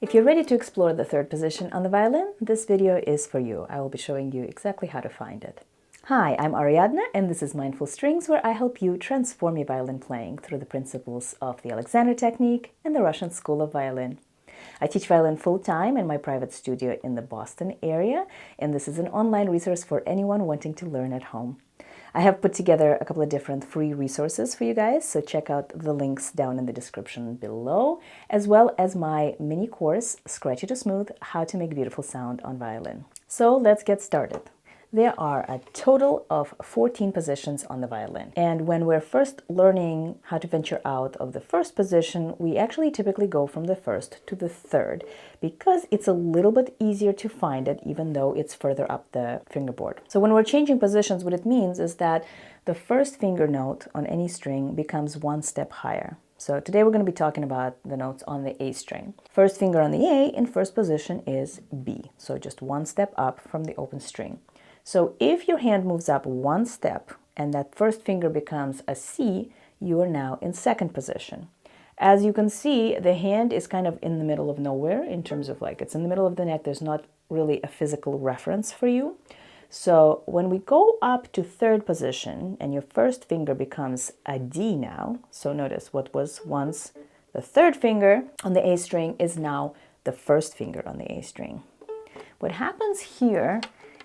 If you're ready to explore the third position on the violin, this video is for you. I will be showing you exactly how to find it. Hi, I'm Ariadna, and this is Mindful Strings, where I help you transform your violin playing through the principles of the Alexander technique and the Russian School of Violin. I teach violin full-time in my private studio in the Boston area, and this is an online resource for anyone wanting to learn at home. I have put together a couple of different free resources for you guys, so check out the links down in the description below, as well as my mini course, Scratchy to Smooth, How to Make Beautiful Sound on Violin. So let's get started. There are a total of 14 positions on the violin. And when we're first learning how to venture out of the first position, we actually typically go from the first to the third because it's a little bit easier to find it even though it's further up the fingerboard. So when we're changing positions, what it means is that the first finger note on any string becomes one step higher. So today we're going to be talking about the notes on the A string. First finger on the A in first position is B, so just one step up from the open string. So if your hand moves up one step and that first finger becomes a C, you are now in second position. As you can see, the hand is kind of in the middle of nowhere in terms of like it's in the middle of the neck. There's not really a physical reference for you. So when we go up to third position and your first finger becomes a D now, so notice what was once the third finger on the A string is now the first finger on the A string. What happens here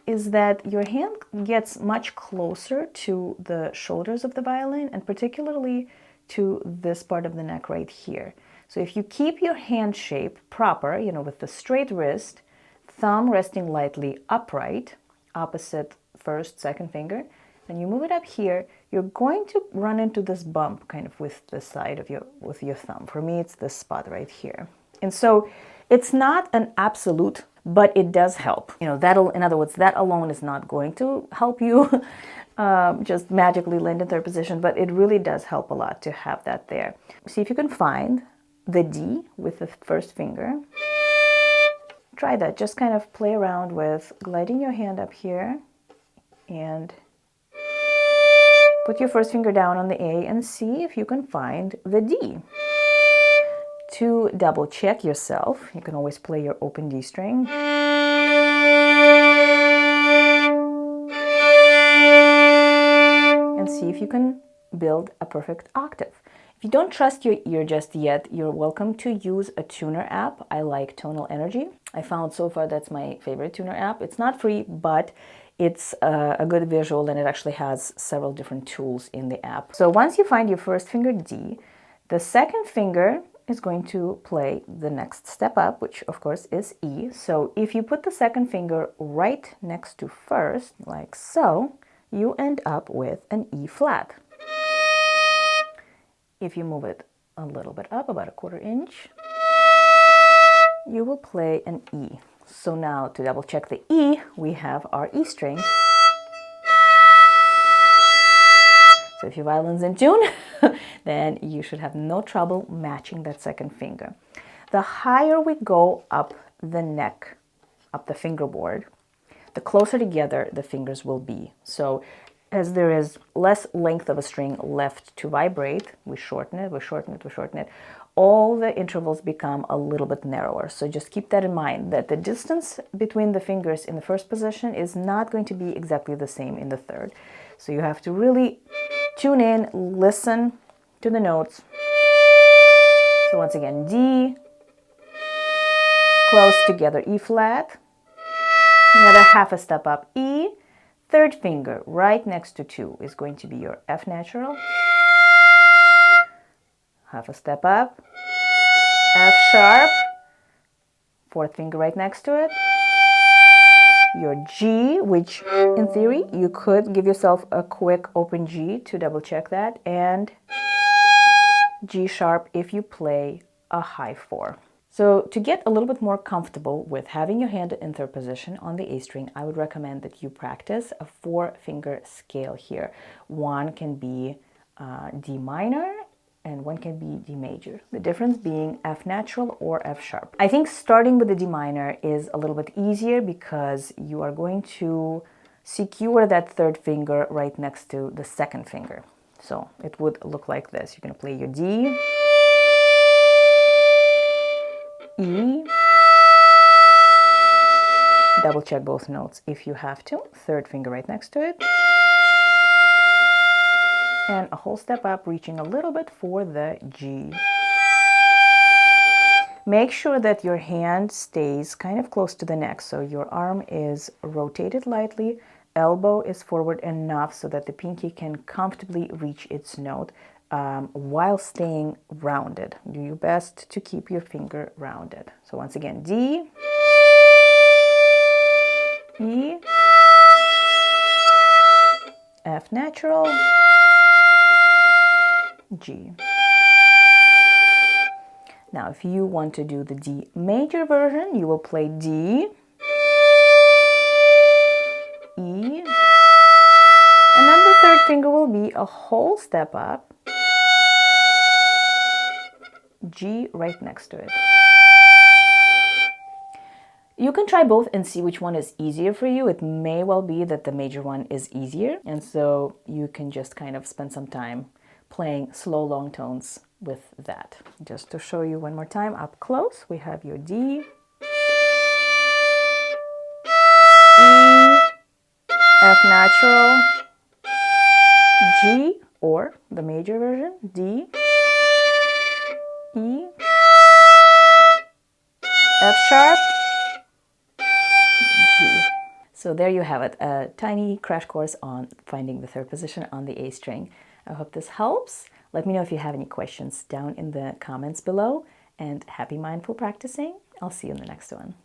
is that your hand gets much closer to the shoulders of the violin and particularly to this part of the neck right here. So if you keep your hand shape proper, with the straight wrist, thumb resting lightly upright, opposite first, second finger, and you move it up here, you're going to run into this bump kind of with the side of with your thumb. For me, it's this spot right here. And so it's not an absolute, but it does help. In other words, that alone is not going to help you just magically land in third position, but it really does help a lot to have that there. See if you can find the D with the first finger. Try that. Just kind of play around with gliding your hand up here and put your first finger down on the A and see if you can find the D. To double check yourself, you can always play your open D string. And see if you can build a perfect octave. If you don't trust your ear just yet, you're welcome to use a tuner app. I like Tonal Energy. I found so far that's my favorite tuner app. It's not free, but it's a good visual and it actually has several different tools in the app. So once you find your first finger D, the second finger is going to play the next step up, which of course is E. So if you put the second finger right next to first, like so, you end up with an E flat. If you move it a little bit up, about a quarter inch, you will play an E. So now to double check the E, we have our E string. So if your violin's in tune, then you should have no trouble matching that second finger. The higher we go up the neck, up the fingerboard, the closer together the fingers will be. So as there is less length of a string left to vibrate, we shorten it, we shorten it, we shorten it. All the intervals become a little bit narrower. So just keep that in mind, that the distance between the fingers in the first position is not going to be exactly the same in the third. So you have to really tune in, listen to the notes. So once again, D, close together, E flat, another half a step up, E, third finger right next to 2 is going to be your F natural, half a step up, F sharp, fourth finger right next to it, your G, which in theory you could give yourself a quick open G to double check that, and G sharp if you play a high 4. So to get a little bit more comfortable with having your hand in third position on the A string, I would recommend that you practice a 4-finger scale here. One can be D minor and one can be D major. The difference being F natural or F sharp. I think starting with the D minor is a little bit easier because you are going to secure that third finger right next to the second finger. So it would look like this. You're going to play your D, E, double check both notes if you have to. Third finger right next to it. And a whole step up, reaching a little bit for the G. Make sure that your hand stays kind of close to the neck, so your arm is rotated lightly, elbow is forward enough so that the pinky can comfortably reach its note while staying rounded. Do your best to keep your finger rounded. So once again, D, E, F natural, G. Now, if you want to do the D major version, you will play D, E, and then the third finger will be a whole step up, G right next to it. You can try both and see which one is easier for you. It may well be that the major one is easier, and so you can just kind of spend some time playing slow long tones with that. Just to show you one more time up close, we have your D, E, F natural, G, or the major version, D, E, F sharp, G. So there you have it, a tiny crash course on finding the third position on the A string. I hope this helps. Let me know if you have any questions down in the comments below, and happy mindful practicing. I'll see you in the next one.